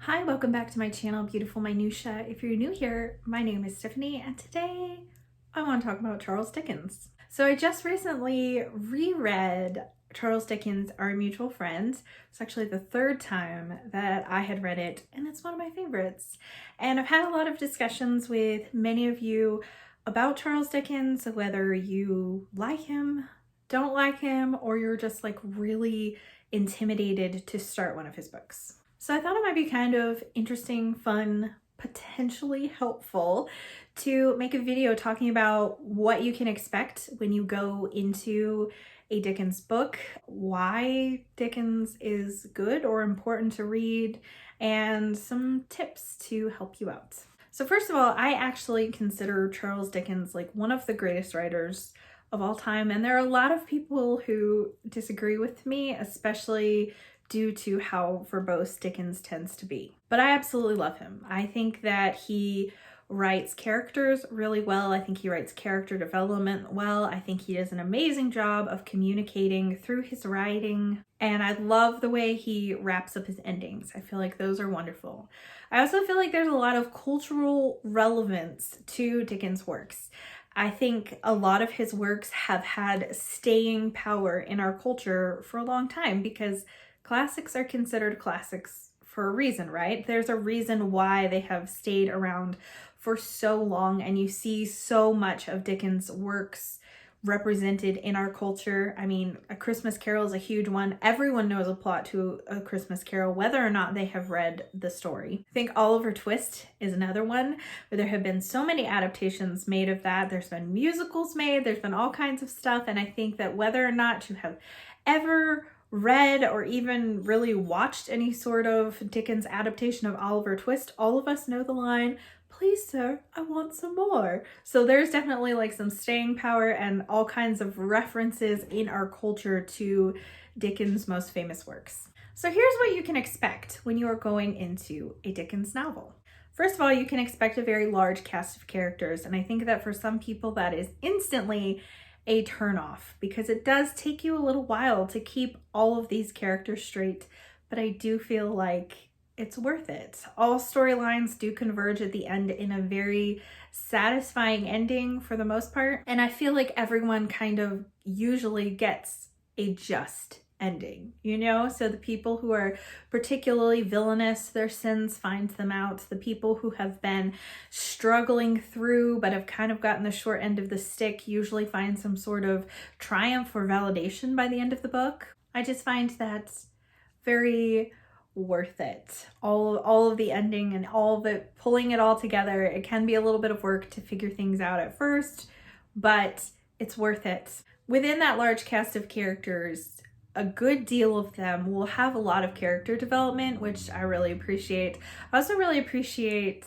Hi, welcome back to my channel, Beautiful Minutia. If you're new here, my name is Tiffany, and today I want to talk about Charles Dickens. So I just recently reread Charles Dickens' Our Mutual Friend. It's actually the third time that I had read it, and it's one of my favorites. And I've had a lot of discussions with many of you about Charles Dickens, whether you like him, don't like him, or you're just like really intimidated to start one of his books. So I thought it might be kind of interesting, fun, potentially helpful to make a video talking about what you can expect when you go into a Dickens book, why Dickens is good or important to read, and some tips to help you out. So first of all, I actually consider Charles Dickens like one of the greatest writers of all time, and there are a lot of people who disagree with me, especially due to how verbose Dickens tends to be. But I absolutely love him. I think that he writes characters really well. I think he writes character development well. I think he does an amazing job of communicating through his writing. And I love the way he wraps up his endings. I feel like those are wonderful. I also feel like there's a lot of cultural relevance to Dickens' works. I think a lot of his works have had staying power in our culture for a long time because classics are considered classics for a reason, right? There's a reason why they have stayed around for so long, and you see so much of Dickens' works represented in our culture. I mean, A Christmas Carol is a huge one. Everyone knows a plot to A Christmas Carol, whether or not they have read the story. I think Oliver Twist is another one where there have been so many adaptations made of that. There's been musicals made, there's been all kinds of stuff, and I think that whether or not you have ever read or even really watched any sort of Dickens adaptation of Oliver Twist, all of us know the line, "Please sir, I want some more." So there's definitely like some staying power and all kinds of references in our culture to Dickens' most famous works. So here's what you can expect when you are going into a Dickens novel. First of all, you can expect a very large cast of characters, and I think that for some people that is instantly a turnoff because it does take you a little while to keep all of these characters straight, but I do feel like it's worth it. All storylines do converge at the end in a very satisfying ending for the most part, and I feel like everyone kind of usually gets a just ending, you know? So the people who are particularly villainous, their sins find them out. The people who have been struggling through but have kind of gotten the short end of the stick usually find some sort of triumph or validation by the end of the book. I just find that very worth it. All of the ending and all of it, pulling it all together. It can be a little bit of work to figure things out at first, but it's worth it. Within that large cast of characters, a good deal of them will have a lot of character development, which I really appreciate. I also really appreciate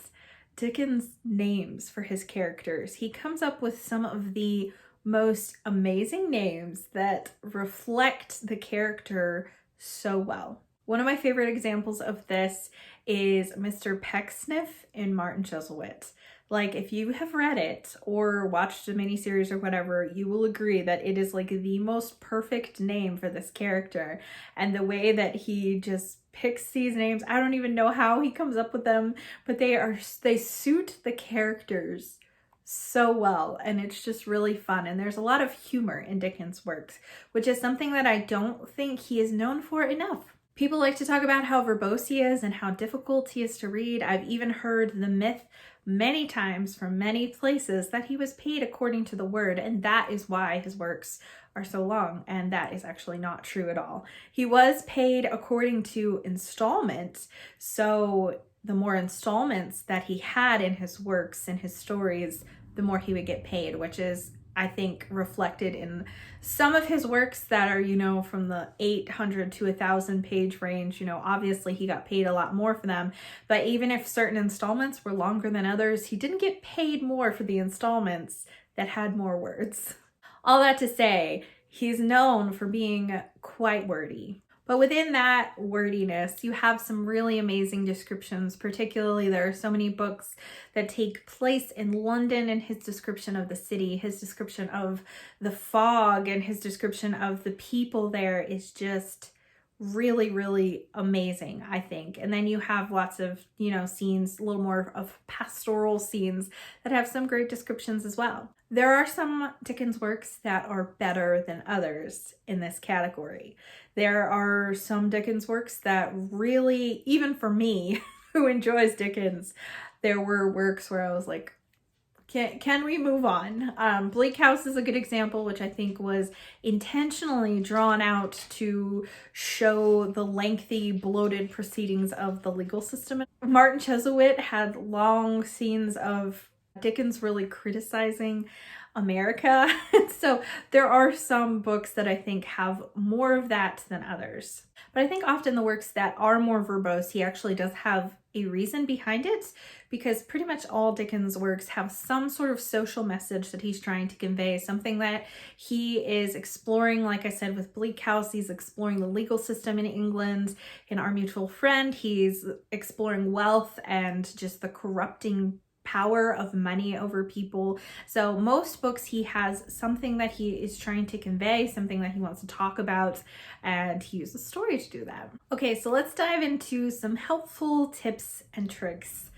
Dickens' names for his characters. He comes up with some of the most amazing names that reflect the character so well. One of my favorite examples of this is Mr. Pecksniff in Martin Chuzzlewit. Like, if you have read it or watched a miniseries or whatever, you will agree that it is like the most perfect name for this character. And the way that he just picks these names, I don't even know how he comes up with them, but they suit the characters so well, and it's just really fun. And there's a lot of humor in Dickens' works, which is something that I don't think he is known for enough. People like to talk about how verbose he is and how difficult he is to read. I've even heard the myth many times from many places that he was paid according to the word, and that is why his works are so long, and that is actually not true at all. He was paid according to installments, so the more installments that he had in his works and his stories, the more he would get paid, which is, I think, reflected in some of his works that are, you know, from the 800 to 1,000 page range. You know, obviously he got paid a lot more for them, but even if certain installments were longer than others, he didn't get paid more for the installments that had more words. All that to say, he's known for being quite wordy. But within that wordiness, you have some really amazing descriptions. Particularly, there are so many books that take place in London, and his description of the city, his description of the fog, and his description of the people there is just really, really amazing, I think. And then you have lots of, you know, scenes, a little more of pastoral scenes that have some great descriptions as well. There are some Dickens works that are better than others in this category. There are some Dickens works that really, even for me, who enjoys Dickens, there were works where I was like, can we move on? Bleak House is a good example, which I think was intentionally drawn out to show the lengthy, bloated proceedings of the legal system. Martin Chuzzlewit had long scenes of Dickens really criticizing America. So there are some books that I think have more of that than others. But I think often the works that are more verbose, he actually does have a reason behind it, because pretty much all Dickens' works have some sort of social message that he's trying to convey, something that he is exploring. Like I said, with Bleak House, he's exploring the legal system in England. In Our Mutual Friend, he's exploring wealth and just the corrupting power of money over people. So most books, he has something that he is trying to convey, something that he wants to talk about, and he uses story to do that. Okay, so let's dive into some helpful tips and tricks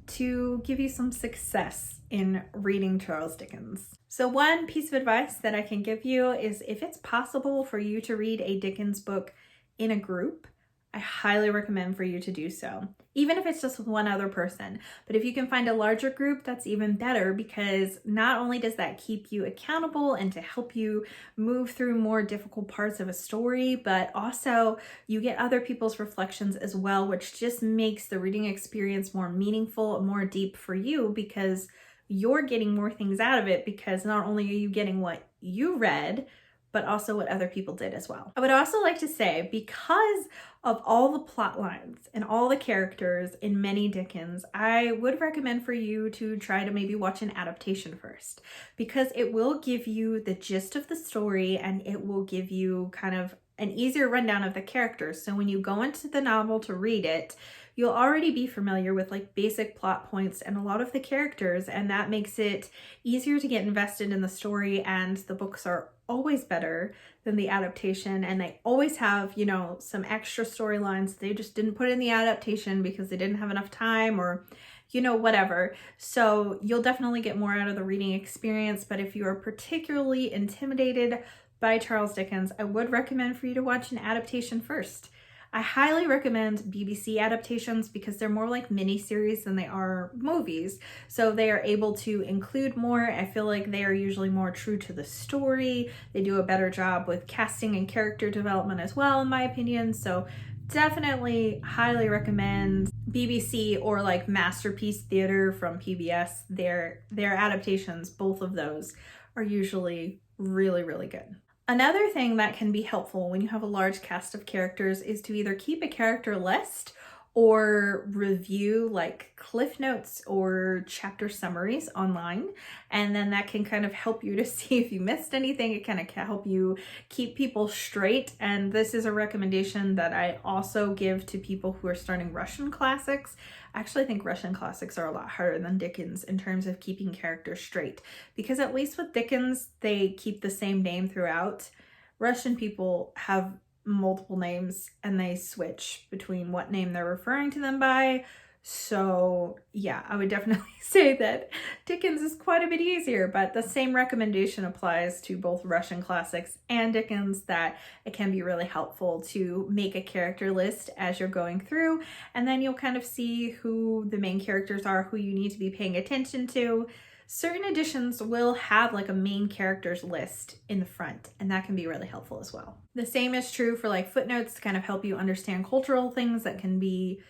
to give you some success in reading Charles Dickens. So one piece of advice that I can give you is, if it's possible for you to read a Dickens book in a group, I highly recommend for you to do so, even if it's just with one other person. But if you can find a larger group, that's even better, because not only does that keep you accountable and to help you move through more difficult parts of a story, but also you get other people's reflections as well, which just makes the reading experience more meaningful, more deep for you, because you're getting more things out of it, because not only are you getting what you read, but also what other people did as well. I would also like to say, because of all the plot lines and all the characters in many Dickens, I would recommend for you to try to maybe watch an adaptation first, because it will give you the gist of the story and it will give you kind of an easier rundown of the characters. So when you go into the novel to read it, you'll already be familiar with like basic plot points and a lot of the characters, and that makes it easier to get invested in the story. And the books are always better than the adaptation, and they always have, you know, some extra storylines they just didn't put in the adaptation because they didn't have enough time, or you know, whatever. So you'll definitely get more out of the reading experience. But if you are particularly intimidated by Charles Dickens, I would recommend for you to watch an adaptation first. I highly recommend BBC adaptations because they're more like miniseries than they are movies. So they are able to include more. I feel like they are usually more true to the story. They do a better job with casting and character development as well, in my opinion. So definitely highly recommend BBC or like Masterpiece Theater from PBS. Their adaptations, both of those, are usually really, really good. Another thing that can be helpful when you have a large cast of characters is to either keep a character list or review like cliff notes or chapter summaries online. And then that can kind of help you to see if you missed anything. It kind of can help you keep people straight. And this is a recommendation that I also give to people who are starting Russian classics. I actually think Russian classics are a lot harder than Dickens in terms of keeping characters straight, because at least with Dickens, they keep the same name throughout. Russian people have multiple names and they switch between what name they're referring to them by. So yeah, I would definitely say that Dickens is quite a bit easier, but the same recommendation applies to both Russian classics and Dickens, that it can be really helpful to make a character list as you're going through, and then you'll kind of see who the main characters are, who you need to be paying attention to. Certain editions will have like a main characters list in the front, and that can be really helpful as well. The same is true for like footnotes to kind of help you understand cultural things that can be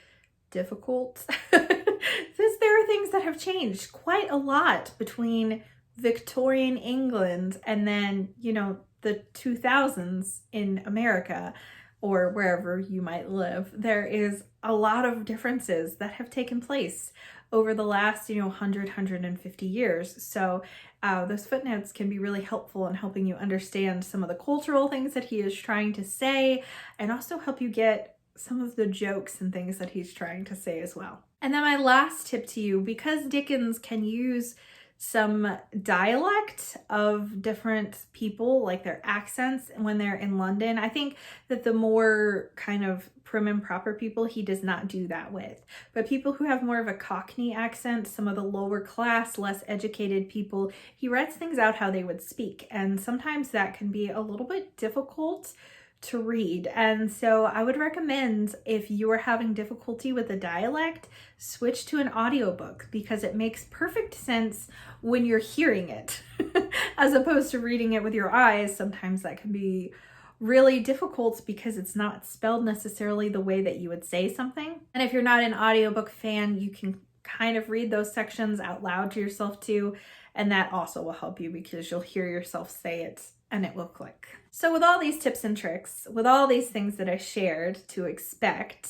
difficult. Because there are things that have changed quite a lot between Victorian England and then, you know, the 2000s in America or wherever you might live. There is a lot of differences that have taken place over the last, 150 years. So those footnotes can be really helpful in helping you understand some of the cultural things that he is trying to say, and also help you get some of the jokes and things that he's trying to say as well. And then my last tip to you, because Dickens can use some dialect of different people, like their accents when they're in London. I think that the more kind of prim and proper people, he does not do that with. But people who have more of a Cockney accent, some of the lower class, less educated people, he writes things out how they would speak. And sometimes that can be a little bit difficult to read. And so I would recommend, if you are having difficulty with the dialect, switch to an audiobook, because it makes perfect sense when you're hearing it as opposed to reading it with your eyes. Sometimes that can be really difficult because it's not spelled necessarily the way that you would say something. And if you're not an audiobook fan, you can kind of read those sections out loud to yourself too, and that also will help you because you'll hear yourself say it and it will click. So with all these tips and tricks, with all these things that I shared to expect,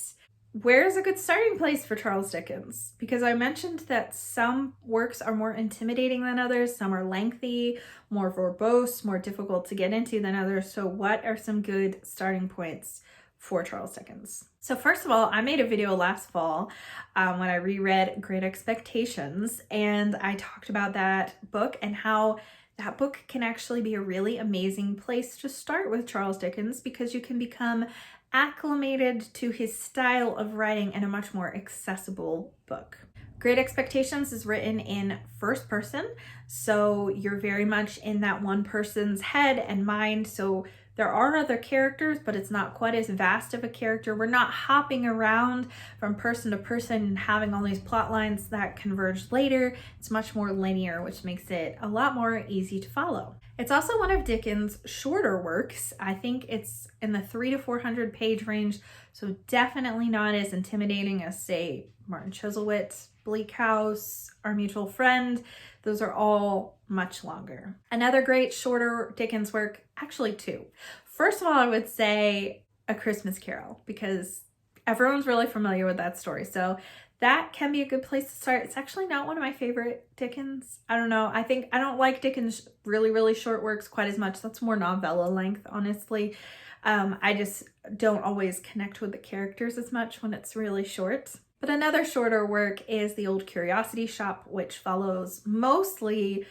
where's a good starting place for Charles Dickens? Because I mentioned that some works are more intimidating than others, some are lengthy, more verbose, more difficult to get into than others. So what are some good starting points for Charles Dickens? So first of all, I made a video last fall when I reread Great Expectations, and I talked about that book and how that book can actually be a really amazing place to start with Charles Dickens, because you can become acclimated to his style of writing in a much more accessible book. Great Expectations is written in first person, so you're very much in that one person's head and mind. So there are other characters, but it's not quite as vast of a character. We're not hopping around from person to person and having all these plot lines that converge later. It's much more linear, which makes it a lot more easy to follow. It's also one of Dickens' shorter works. I think it's in the 300 to 400 page range, so definitely not as intimidating as, say, Martin Chuzzlewit's Bleak House, Our Mutual Friend. Those are all much longer. Another great shorter Dickens work, actually two. First of all, I would say A Christmas Carol, because everyone's really familiar with that story. So that can be a good place to start. It's actually not one of my favorite Dickens. I don't know. I don't like Dickens' really short works quite as much. That's more novella length, honestly. I just don't always connect with the characters as much when it's really short. But another shorter work is The Old Curiosity Shop, which follows mostly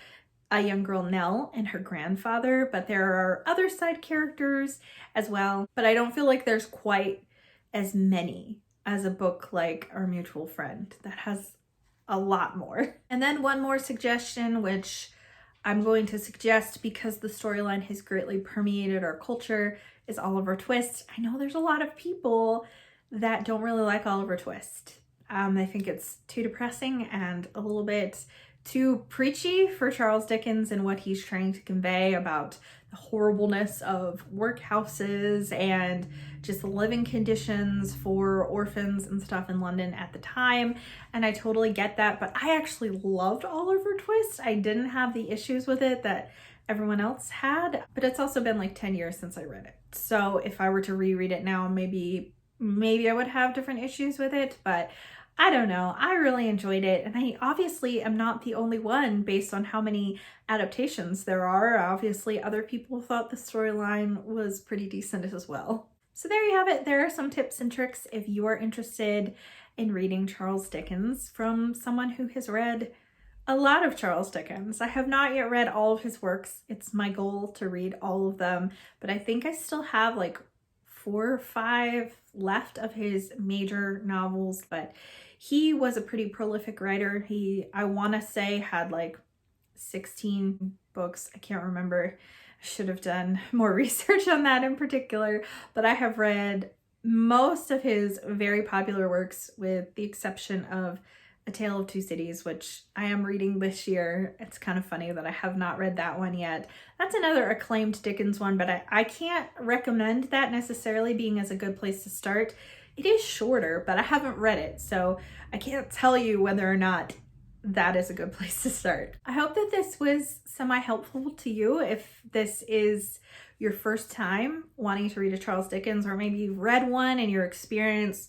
a young girl, Nell, and her grandfather, but there are other side characters as well. But I don't feel like there's quite as many as a book like Our Mutual Friend that has a lot more. And then one more suggestion, which I'm going to suggest because the storyline has greatly permeated our culture, is Oliver Twist. I know there's a lot of people that don't really like Oliver Twist. I think it's too depressing and a little bit too preachy for Charles Dickens and what he's trying to convey about the horribleness of workhouses and just the living conditions for orphans and stuff in London at the time. And I totally get that, but I actually loved Oliver Twist. I didn't have the issues with it that everyone else had, but it's also been like 10 years since I read it. So if I were to reread it now, maybe I would have different issues with it, but I don't know. I really enjoyed it, and I obviously am not the only one based on how many adaptations there are. Obviously, other people thought the storyline was pretty decent as well. So there you have it. There are some tips and tricks if you are interested in reading Charles Dickens from someone who has read a lot of Charles Dickens. I have not yet read all of his works. It's my goal to read all of them, but I think I still have like 4 or 5 left of his major novels, but he was a pretty prolific writer. I want to say, had like 16 books. I can't remember. I should have done more research on that in particular, but I have read most of his very popular works with the exception of A Tale of Two Cities, which I am reading this year. It's kind of funny that I have not read that one yet. That's another acclaimed Dickens one, but I can't recommend that necessarily being as a good place to start. It is shorter, but I haven't read it, so I can't tell you whether or not that is a good place to start. I hope that this was semi-helpful to you if this is your first time wanting to read a Charles Dickens, or maybe you've read one and your experience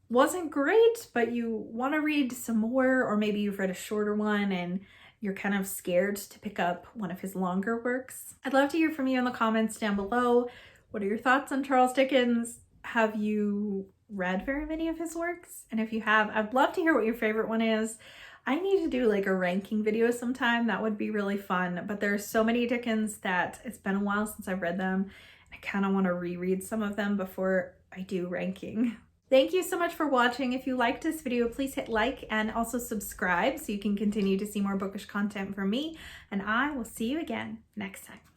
wasn't great, but you want to read some more, or maybe you've read a shorter one and you're kind of scared to pick up one of his longer works. I'd love to hear from you in the comments down below. What are your thoughts on Charles Dickens? Have you read very many of his works? And if you have, I'd love to hear what your favorite one is. I need to do like a ranking video sometime. That would be really fun. But there are so many Dickens that it's been a while since I've read them. I kind of want to reread some of them before I do ranking. Thank you so much for watching. If you liked this video, please hit like and also subscribe so you can continue to see more bookish content from me. And I will see you again next time.